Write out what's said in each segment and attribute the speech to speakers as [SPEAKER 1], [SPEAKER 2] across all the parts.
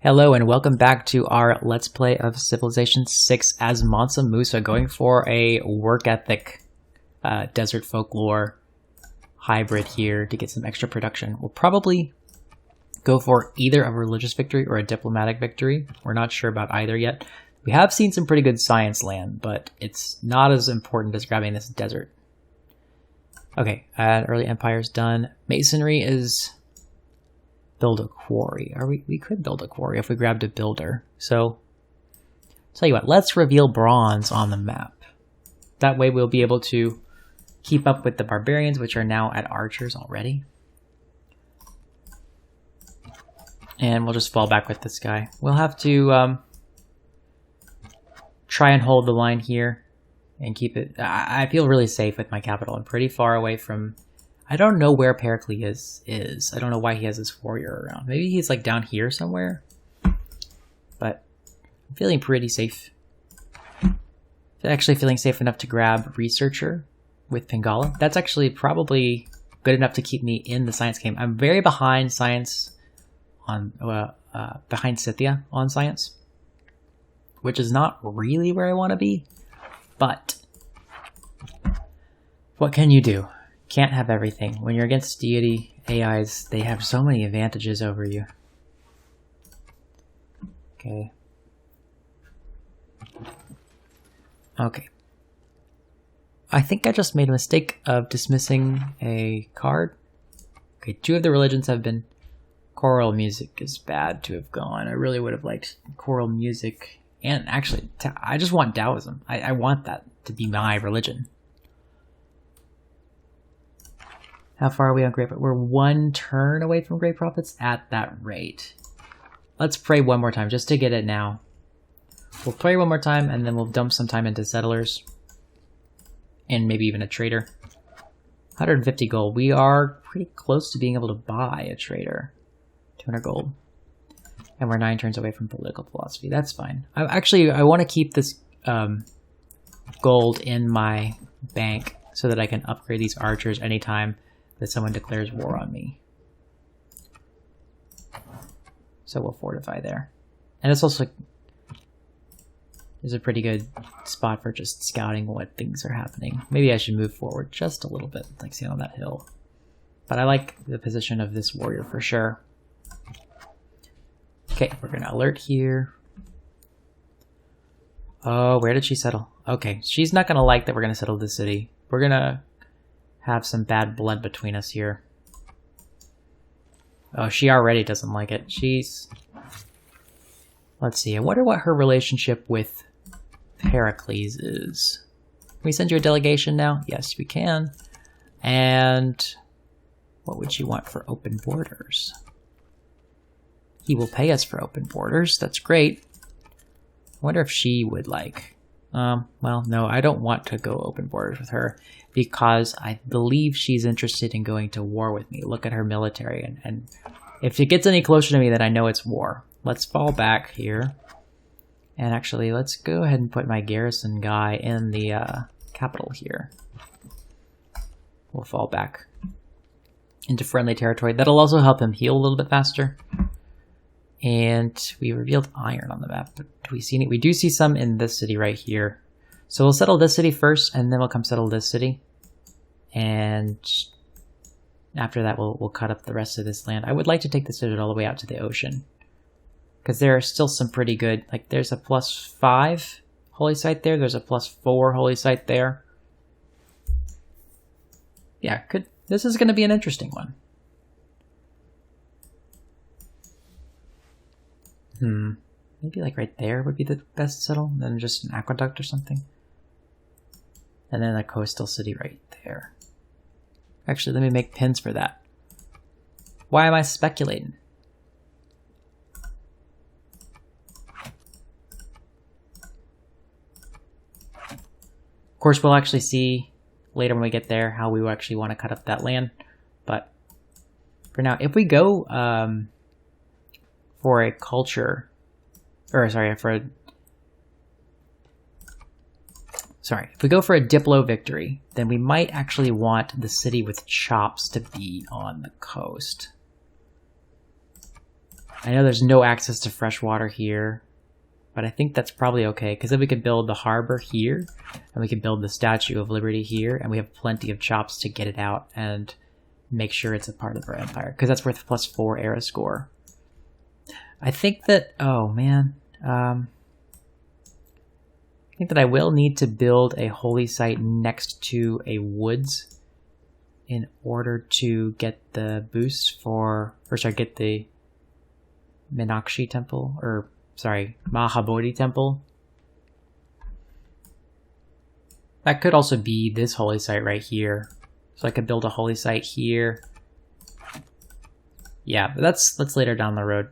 [SPEAKER 1] Hello and welcome back to our Let's Play of Civilization 6 as Mansa Musa, going for a work ethic desert folklore hybrid here to get some extra production. We'll probably go for either a religious victory or a diplomatic victory. We're not sure about either yet. We have seen some pretty good science land, but it's not as important as grabbing this desert. Okay, early empire's done. Masonry is... build a quarry. We could build a quarry if we grabbed a builder. So, tell you what, let's reveal bronze on the map. That way we'll be able to keep up with the barbarians, which are now at archers already. And we'll just fall back with this guy. We'll have to try and hold the line here and keep it... I feel really safe with my capital. I'm pretty far away from... I don't know where Pericles is. I don't know why he has his warrior around. Maybe he's like down here somewhere. But I'm feeling pretty safe. Actually feeling safe enough to grab Researcher with Pingala. That's actually probably good enough to keep me in the science game. I'm very behind science on behind Scythia on science, which is not really where I want to be. But what can you do? Can't have everything. When you're against deity AIs, they have so many advantages over you. Okay. Okay. I think I just made a mistake of dismissing a card. Okay, 2 of the religions have been... Choral music is bad to have gone. I really would have liked choral music. And actually, I just want Taoism. I want that to be my religion. How far are we on Great Prophets? We're 1 turn away from Great Prophets at that rate. Let's pray one more time just to get it now. We'll pray one more time and then we'll dump some time into settlers. And maybe even a trader. 150 gold. We are pretty close to being able to buy a trader. 200 gold. And we're 9 turns away from political philosophy. That's fine. I want to keep this gold in my bank so that I can upgrade these archers anytime that someone declares war on me. So we'll fortify there. And it's also is a pretty good spot for just scouting what things are happening. Maybe I should move forward just a little bit, like stand on that hill. But I like the position of this warrior for sure. Okay, we're gonna alert here. Oh, where did she settle? Okay, she's not gonna like that we're gonna settle this city. We're gonna have some bad blood between us here. Oh, she already doesn't like it. She's... Let's see, I wonder what her relationship with Pericles is. Can we send you a delegation now? Yes, we can. And what would she want for open borders? He will pay us for open borders. That's great. I wonder if she would like... well, no, I don't want to go open borders with her because I believe she's interested in going to war with me. Look at her military, and if it gets any closer to me, then I know it's war. Let's fall back here. And actually, let's go ahead and put my garrison guy in the capital here. We'll fall back into friendly territory. That'll also help him heal a little bit faster. And we revealed iron on the map. But do we see any? We do see some in this city right here. So we'll settle this city first, and then we'll come settle this city. And after that, we'll cut up the rest of this land. I would like to take this city all the way out to the ocean. Because there are still some pretty good... Like, there's a +5 holy site there. There's a +4 holy site there. Yeah, this is going to be an interesting one. Maybe like right there would be the best to settle, then just an aqueduct or something. And then a coastal city right there. Actually, let me make pins for that. Why am I speculating? Of course, we'll actually see later when we get there how we actually want to cut up that land. But for now, if we go... for a culture, or sorry, if we go for a Diplo victory, then we might actually want the city with chops to be on the coast. I know there's no access to fresh water here, but I think that's probably okay, because then we could build the harbor here, and we could build the Statue of Liberty here, and we have plenty of chops to get it out and make sure it's a part of our empire, because that's worth +4 era score. I think that, oh man, I think that I will need to build a holy site next to a woods in order to get the boost for, or sorry, get the Meenakshi temple, or sorry, Mahabodhi temple. That could also be this holy site right here. So I could build a holy site here. Yeah, but that's later down the road.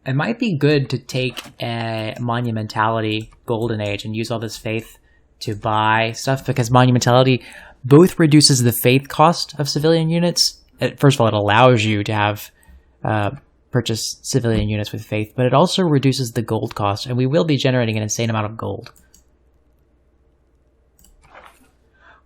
[SPEAKER 1] It might be good to take a Monumentality Golden Age and use all this faith to buy stuff, because Monumentality both reduces the faith cost of civilian units. First of all, it allows you to have purchase civilian units with faith, but it also reduces the gold cost, and we will be generating an insane amount of gold.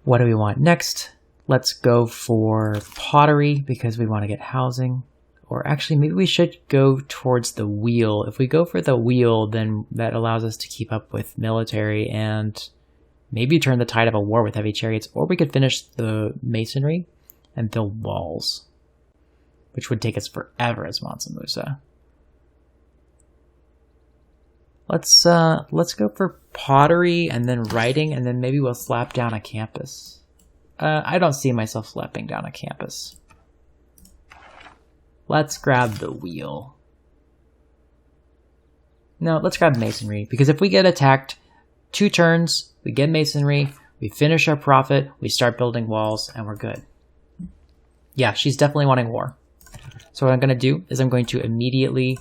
[SPEAKER 1] What do we want next? Let's go for pottery, because we want to get housing. Or actually, maybe we should go towards the wheel. If we go for the wheel, then that allows us to keep up with military and maybe turn the tide of a war with heavy chariots. Or we could finish the masonry and build walls, which would take us forever as Mansa Musa. Let's go for pottery and then writing, and then maybe we'll slap down a campus. I don't see myself slapping down a campus. Let's grab the wheel. No, let's grab masonry, because if we get attacked 2 turns, we get masonry, we finish our profit, we start building walls, and we're good. Yeah, she's definitely wanting war. So what I'm going to do is I'm going to immediately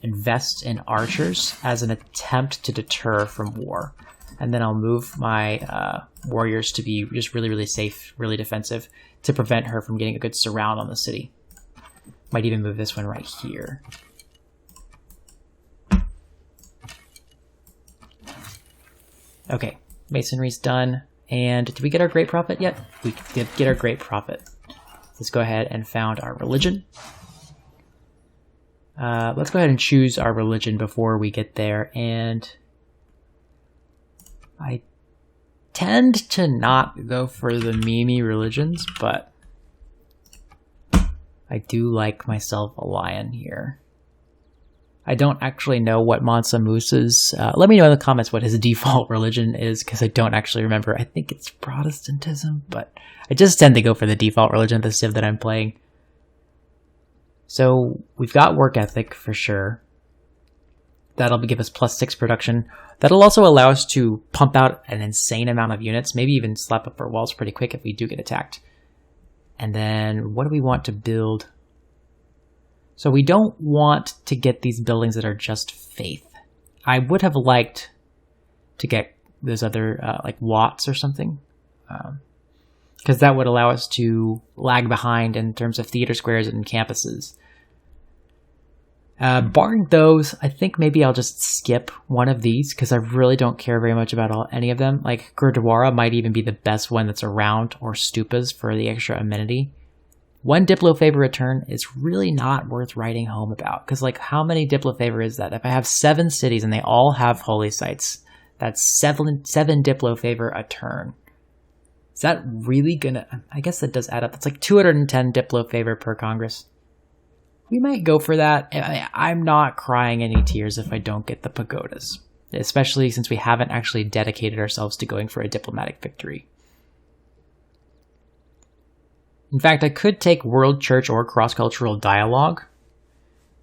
[SPEAKER 1] invest in archers as an attempt to deter from war. And then I'll move my warriors to be just really, really safe, really defensive, to prevent her from getting a good surround on the city. Might even move this one right here. Okay, masonry's done. And did we get our great prophet yet? We did get our great prophet. Let's go ahead and found our religion. Let's go ahead and choose our religion before we get there. And I tend to not go for the meme religions, but I do like myself a lion here. I don't actually know what Mansa Musa's... let me know in the comments what his default religion is, because I don't actually remember. I think it's Protestantism, but I just tend to go for the default religion of the civ that I'm playing. So we've got work ethic for sure. That'll give us +6 production. That'll also allow us to pump out an insane amount of units, maybe even slap up our walls pretty quick if we do get attacked. And then what do we want to build? So we don't want to get these buildings that are just faith. I would have liked to get those other like Watts or something, because that would allow us to lag behind in terms of theater squares and campuses. Barring those, I think maybe I'll just skip one of these, because I really don't care very much about any of them. Like Gurdwara might even be the best one that's around, or stupas for the extra amenity. 1 Diplo favor return is really not worth writing home about, because like how many Diplo favor is that? If I have 7 cities and they all have holy sites, that's 7 Diplo favor a turn. Is that really gonna... I guess that does add up. That's like 210 Diplo favor per Congress. We might go for that. I'm not crying any tears if I don't get the pagodas, especially since we haven't actually dedicated ourselves to going for a diplomatic victory. In fact, I could take World Church or Cross-Cultural Dialogue.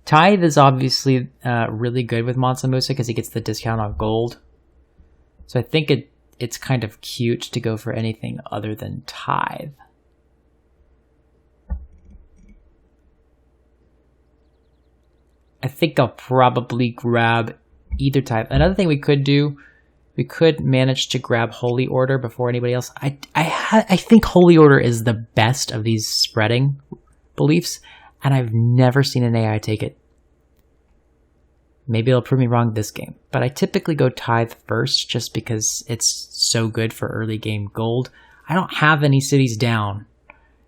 [SPEAKER 1] Tithe is obviously really good with Mansa Musa because he gets the discount on gold. So I think it's kind of cute to go for anything other than Tithe. I think I'll probably grab either type. Another thing we could do, we could manage to grab Holy Order before anybody else. I think Holy Order is the best of these spreading beliefs, and I've never seen an AI take it. Maybe it'll prove me wrong this game, but I typically go Tithe first just because it's so good for early game gold. I don't have any cities down,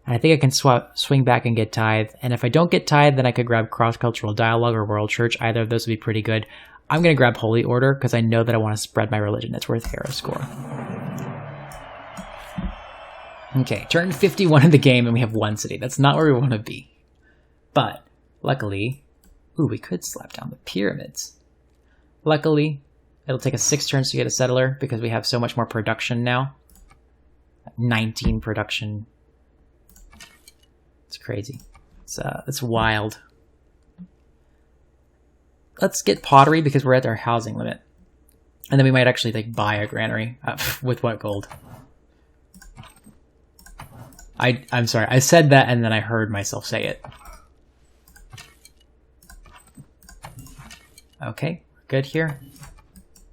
[SPEAKER 1] And I think I can swing back and get Tithe. And if I don't get Tithe, then I could grab Cross-Cultural Dialogue or World Church. Either of those would be pretty good. I'm going to grab Holy Order because I know that I want to spread my religion. It's worth Era score. Okay, turn 51 in the game and we have 1 city. That's not where we want to be. But, luckily... Ooh, we could slap down the pyramids. Luckily, it'll take us 6 turns to get a settler because we have so much more production now. 19 production. It's crazy. It's wild. Let's get pottery because we're at our housing limit. And then we might actually like buy a granary. With what gold? I'm sorry. I said that and then I heard myself say it. Okay, we're good here.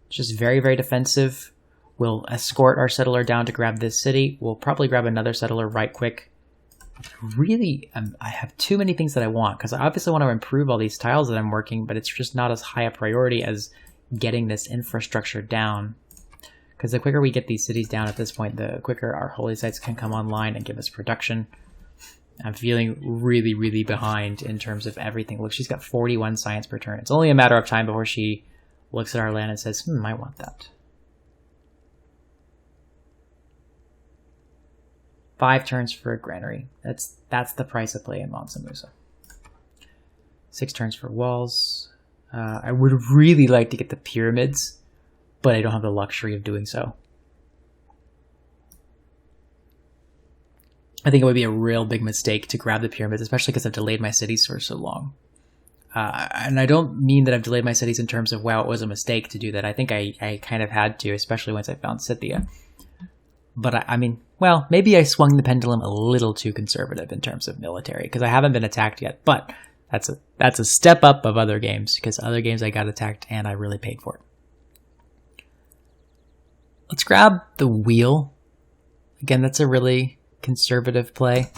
[SPEAKER 1] It's just very, very defensive. We'll escort our settler down to grab this city. We'll probably grab another settler right quick. Really, I have too many things that I want because I obviously want to improve all these tiles that I'm working, but it's just not as high a priority as getting this infrastructure down. Because the quicker we get these cities down at this point, the quicker our holy sites can come online and give us production. I'm feeling really, really behind in terms of everything. Look, she's got 41 science per turn. It's only a matter of time before she looks at our land and says, I want that. 5 turns for a granary. That's the price of play in Mansa Musa. 6 turns for walls. I would really like to get the pyramids, but I don't have the luxury of doing so. I think it would be a real big mistake to grab the pyramids, especially because I've delayed my cities for so long. And I don't mean that I've delayed my cities in terms of, wow, it was a mistake to do that. I think I kind of had to, especially once I found Scythia. But I mean, well, maybe I swung the pendulum a little too conservative in terms of military, because I haven't been attacked yet. But that's a step up of other games, because other games I got attacked and I really paid for it. Let's grab the wheel. Again, that's a really conservative play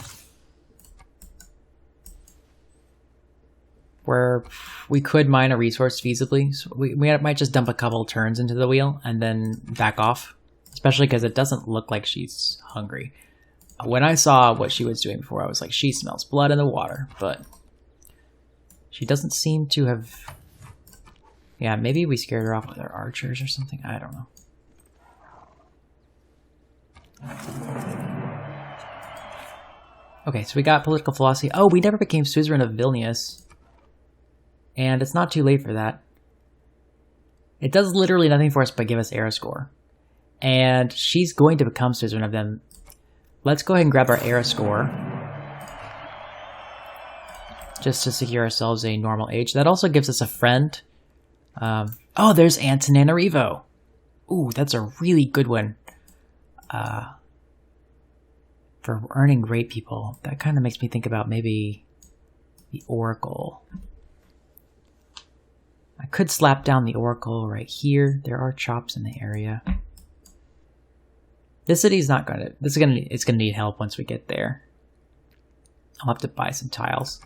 [SPEAKER 1] where we could mine a resource feasibly. So we might just dump a couple turns into the wheel and then back off, especially because it doesn't look like she's hungry. When I saw what she was doing before, I was like, she smells blood in the water, but she doesn't seem to have... Yeah, maybe we scared her off with our archers or something. I don't know. Okay, so we got political philosophy. Oh, we never became suzerain of Vilnius. And it's not too late for that. It does literally nothing for us but give us era score. And she's going to become suzerain of them. Let's go ahead and grab our era score. Just to secure ourselves a normal age. That also gives us a friend. Oh, there's Antananarivo. Ooh, that's a really good one. For earning great people, that kind of makes me think about maybe the Oracle. I could slap down the Oracle right here. There are chops in the area. This city's not gonna. It's gonna need help once we get there. I'll have to buy some tiles.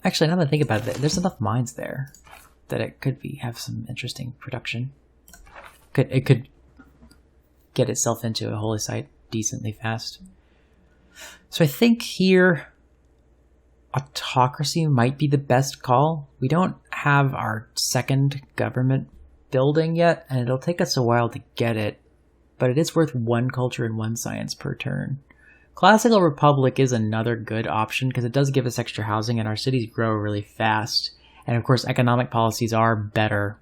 [SPEAKER 1] Actually, now that I think about it, there's enough mines there that it could have some interesting production. It could get itself into a holy site decently fast. So I think here, autocracy might be the best call. We don't have our second government building yet, and it'll take us a while to get it, but it is worth 1 culture and 1 science per turn. Classical Republic is another good option because it does give us extra housing and our cities grow really fast. And of course, economic policies are better.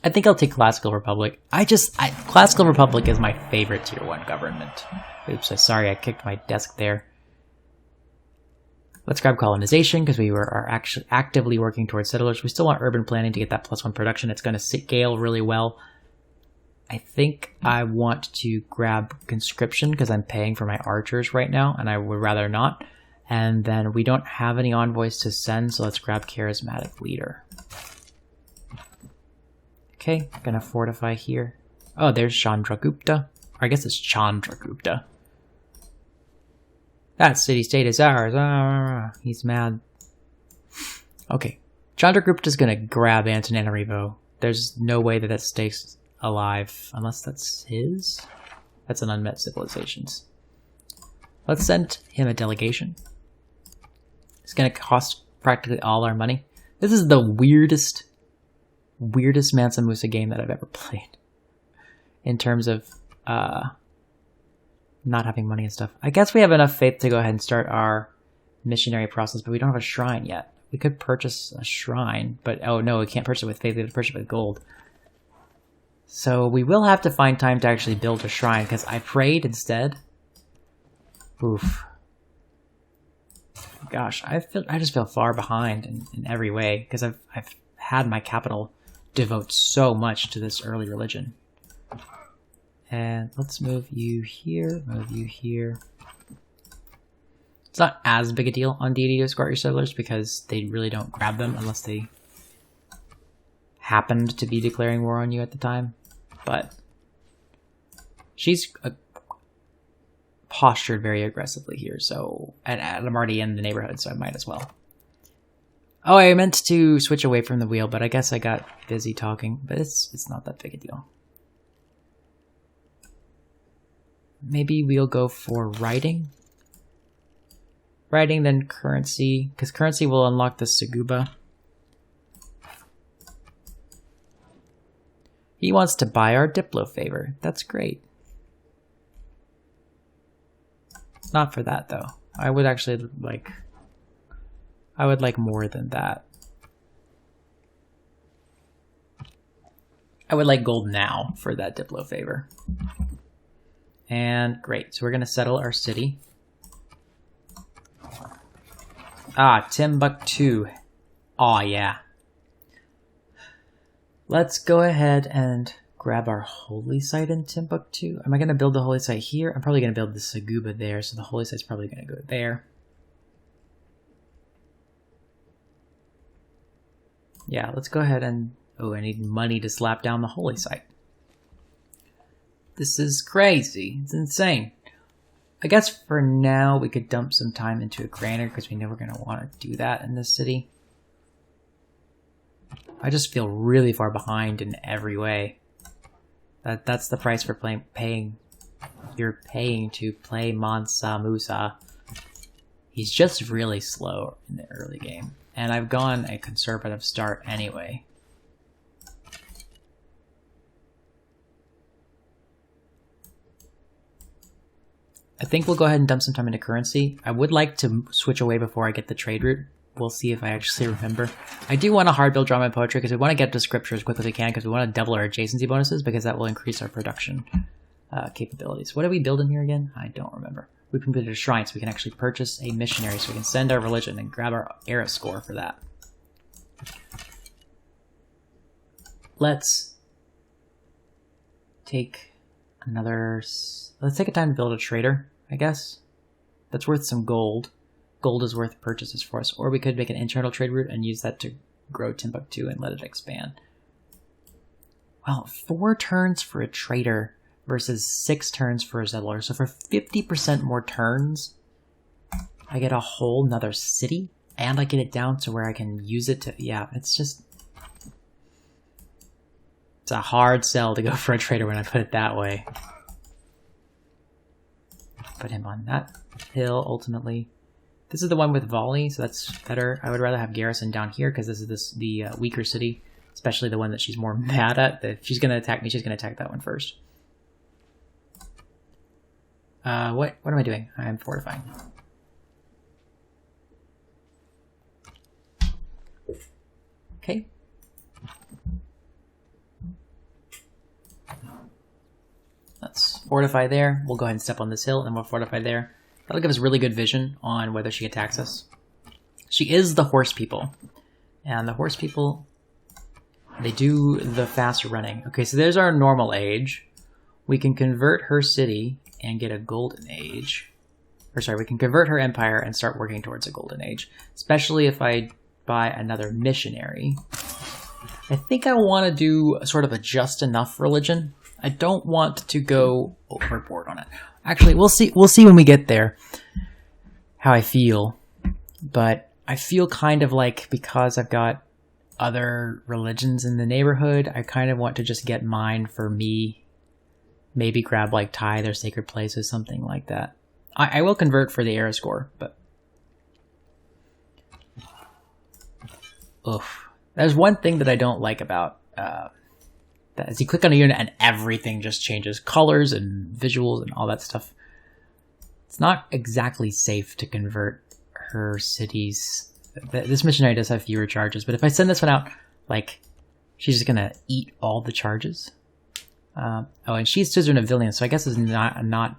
[SPEAKER 1] I think I'll take Classical Republic. Classical Republic is my favorite tier 1 government. Oops, sorry I kicked my desk there. Let's grab colonization because we are actually actively working towards settlers. We still want urban planning to get that +1 production. It's going to scale really well. I think I want to grab conscription because I'm paying for my archers right now, and I would rather not. And then we don't have any envoys to send, so let's grab charismatic leader. Okay, gonna fortify here. Oh, there's Chandragupta. Or I guess it's Chandragupta. That city-state is ours. He's mad. Okay, Chandragupta's gonna grab Antananarivo. There's no way that stakes alive, unless that's his. That's an unmet civilizations. Let's send him a delegation. It's gonna cost practically all our money. This is the weirdest Mansa Musa game that I've ever played. In terms of not having money and stuff. I guess we have enough faith to go ahead and start our missionary process, but we don't have a shrine yet. We could purchase a shrine, but oh no, we can't purchase it with faith, we have to purchase it with gold. So we will have to find time to actually build a shrine, because I prayed instead. Oof. Gosh, I just feel far behind in every way, because I've had my capital devote so much to this early religion. And let's move you here, move you here. It's not as big a deal on Deity to escort your settlers because they really don't grab them unless they happened to be declaring war on you at the time. But she's postured very aggressively here, so and I'm already in the neighborhood, so I might as well. Oh, I meant to switch away from the wheel, but I guess I got busy talking. But it's not that big a deal. Maybe we'll go for writing. Writing, then currency, because currency will unlock the Seguba. He wants to buy our Diplo favor. That's great. Not for that, though. I would actually like... I would like more than that. I would like gold now for that Diplo favor. And great, so we're going to settle our city. Ah, Timbuktu. Aw, yeah. Let's go ahead and grab our holy site in Timbuktu. Am I going to build the holy site here? I'm probably going to build the Seguba there, so the holy site's probably going to go there. Yeah, let's go ahead and... Oh, I need money to slap down the holy site. This is crazy. It's insane. I guess for now we could dump some time into a granary because we know we're going to want to do that in this city. I just feel really far behind in every way. That's the price for paying. You're paying to play Mansa Musa. He's just really slow in the early game. And I've gone a conservative start anyway. I think we'll go ahead and dump some time into currency. I would like to switch away before I get the trade route. We'll see if I actually remember. I do want to hard build drama and poetry because we want to get to scripture as quick as we can because we want to double our adjacency bonuses because that will increase our production capabilities. What did we build in here again? I don't remember. We completed a shrine so we can actually purchase a missionary so we can send our religion and grab our era score for that. Let's take another... Let's take a time to build a trader, I guess. That's worth some gold. Gold is worth purchases for us. Or we could make an internal trade route and use that to grow Timbuktu and let it expand. Well, 4 turns for a trader versus 6 turns for a settler. So for 50% more turns, I get a whole nother city. And I get it down to where I can use it to... Yeah, it's just... It's a hard sell to go for a trader when I put it that way. Put him on that hill, ultimately. This is the one with volley, so that's better. I would rather have garrison down here, because this is the weaker city. Especially the one that she's more mad at. If she's going to attack me, she's going to attack that one first. What am I doing? I'm fortifying. Okay. Let's fortify there. We'll go ahead and step on this hill, and we'll fortify there. That'll give us really good vision on whether she attacks us. She is the horse people. And the horse people, they do the fast running. Okay, so there's our normal age. We can convert her city and get a golden age. Or sorry, we can convert her empire and start working towards a golden age. Especially if I buy another missionary. I think I want to do sort of a just enough religion. I don't want to go overboard on it. Actually, we'll see when we get there how I feel. But I feel kind of like because I've got other religions in the neighborhood. I kind of want to just get mine for me. Maybe grab like tithe or sacred places, something like that. I will convert for the era score, but oof. There's one thing that I don't like about that is you click on a unit and everything just changes colors and visuals and all that stuff. It's not exactly safe to convert her cities. This missionary does have fewer charges, but if I send this one out, like, she's just gonna eat all the charges. Oh, and she's suzerain of Vilnius, so I guess it's not.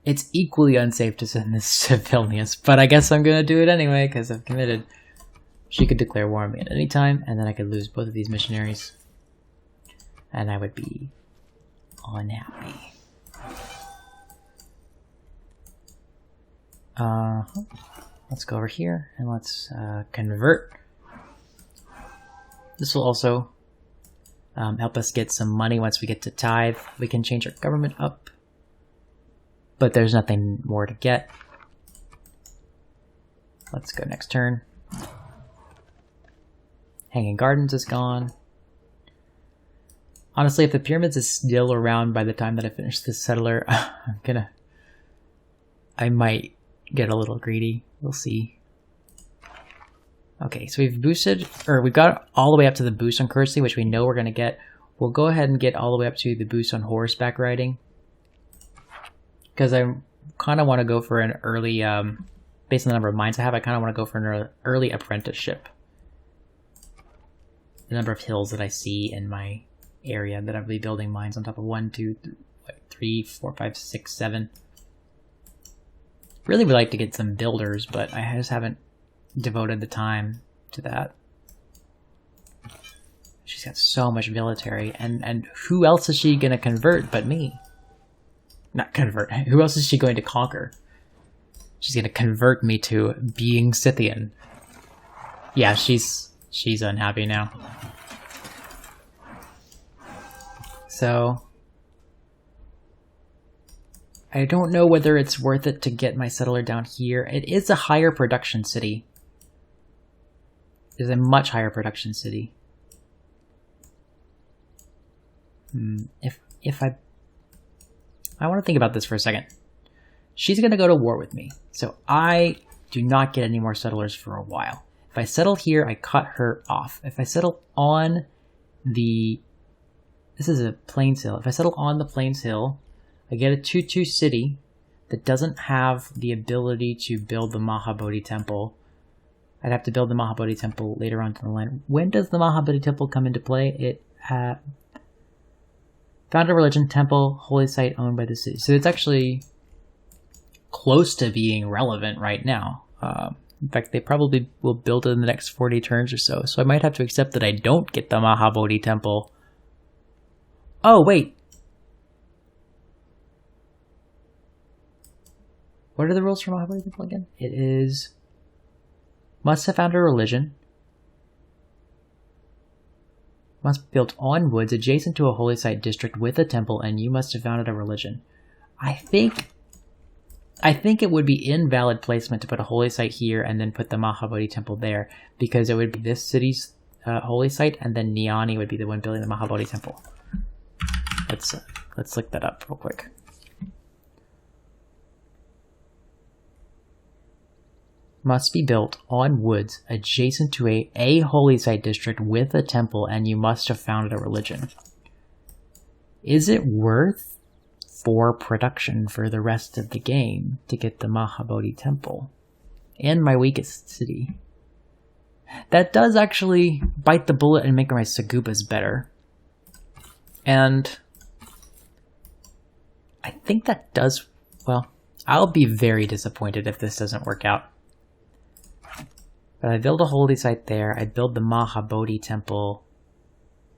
[SPEAKER 1] It's equally unsafe to send this to Vilnius, but I guess I'm gonna do it anyway because I've committed. She could declare war on me at any time, and then I could lose both of these missionaries, and I would be unhappy. Let's go over here and let's convert. This will also help us get some money once we get to tithe. We can change our government up, but there's nothing more to get. Let's go next turn. Hanging Gardens is gone. Honestly, if the pyramids is still around by the time that I finish this settler, I might get a little greedy. We'll see. Okay, so we've boosted, or we've got all the way up to the boost on courtesy, which we know we're going to get. We'll go ahead and get all the way up to the boost on horseback riding. Because I kind of want to go for an early, based on the number of mines I have, I kind of want to go for an early apprenticeship. The number of hills that I see in my area that I'll be building mines on top of 1, 2, 3, 4, 5, 6, 7. Really would like to get some builders, but I just haven't devoted the time to that. She's got so much military, and who else is she going to convert but me? Not convert. Who else is she going to conquer? She's going to convert me to being Scythian. Yeah, she's unhappy now. So I don't know whether it's worth it to get my settler down here. It is a higher production city. It is a much higher production city. If I want to think about this for a second. She's going to go to war with me. So I do not get any more settlers for a while. If I settle here, I cut her off. If I settle on the... This is a Plains Hill. If I settle on the Plains Hill, I get a 2-2 city that doesn't have the ability to build the Mahabodhi Temple. I'd have to build the Mahabodhi Temple later on down the line. When does the Mahabodhi Temple come into play? It found a religion, temple, holy site owned by the city. So it's actually close to being relevant right now. In fact, they probably will build it in the next 40 turns or so. So I might have to accept that I don't get the Mahabodhi Temple. Oh, wait. What are the rules for Mahabodhi Temple again? It is... Must have found a religion. Must be built on woods adjacent to a holy site district with a temple, and you must have founded a religion. I think it would be invalid placement to put a holy site here and then put the Mahabodhi Temple there, because it would be this city's holy site, and then Niani would be the one building the Mahabodhi Temple. Let's look that up real quick. Must be built on woods adjacent to a holy site district with a temple, and you must have founded a religion. Is it worth 4 production for the rest of the game to get the Mahabodhi Temple? And my weakest city. That does actually bite the bullet and make my Sagubas better. And I think that does... Well, I'll be very disappointed if this doesn't work out. But I build a holy site there. I build the Mahabodhi Temple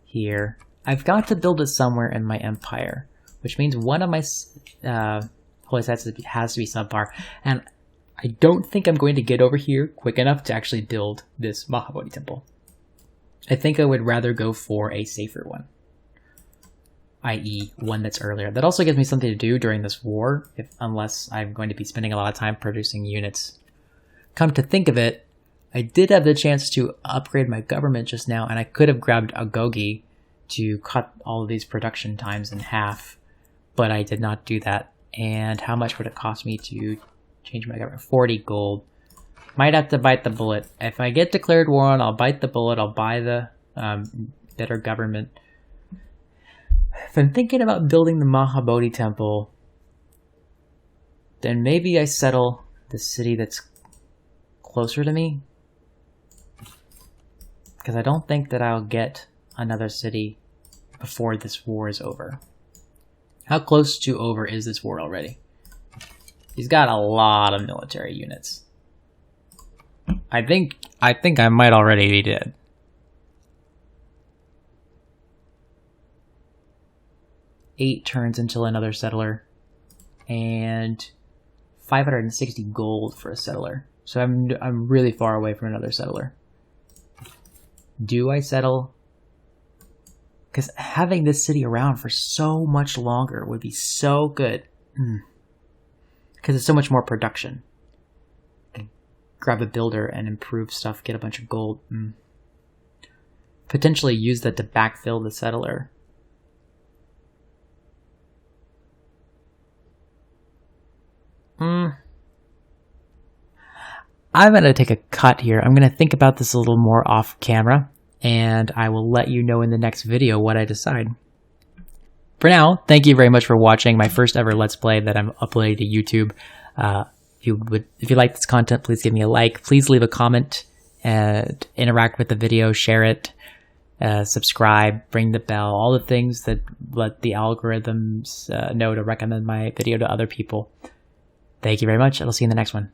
[SPEAKER 1] here. I've got to build it somewhere in my empire, which means one of my holy sites has to be subpar. And I don't think I'm going to get over here quick enough to actually build this Mahabodhi Temple. I think I would rather go for a safer one, i.e. one that's earlier. That also gives me something to do during this war, unless I'm going to be spending a lot of time producing units. Come to think of it, I did have the chance to upgrade my government just now, and I could have grabbed a Gogi to cut all of these production times in half, but I did not do that. And how much would it cost me to change my government? 40 gold. Might have to bite the bullet. If I get declared war on, I'll bite the bullet. I'll buy the better government. If I'm thinking about building the Mahabodhi temple, then maybe I settle the city that's closer to me. Because I don't think that I'll get another city before this war is over. How close to over is this war already? He's got a lot of military units. I think I might already be dead. Eight turns until another settler, and 560 gold for a settler. So I'm really far away from another settler. Do I settle? Because having this city around for so much longer would be so good. Because it's so much more production. Grab a builder and improve stuff, get a bunch of gold. Potentially use that to backfill the settler. I'm going to take a cut here. I'm going to think about this a little more off camera, and I will let you know in the next video what I decide. For now, thank you very much for watching my first ever Let's Play that I'm uploading to YouTube. If you like this content, please give me a like. Please leave a comment and interact with the video, share it, subscribe, ring the bell, all the things that let the algorithms know to recommend my video to other people. Thank you very much. I'll see you in the next one.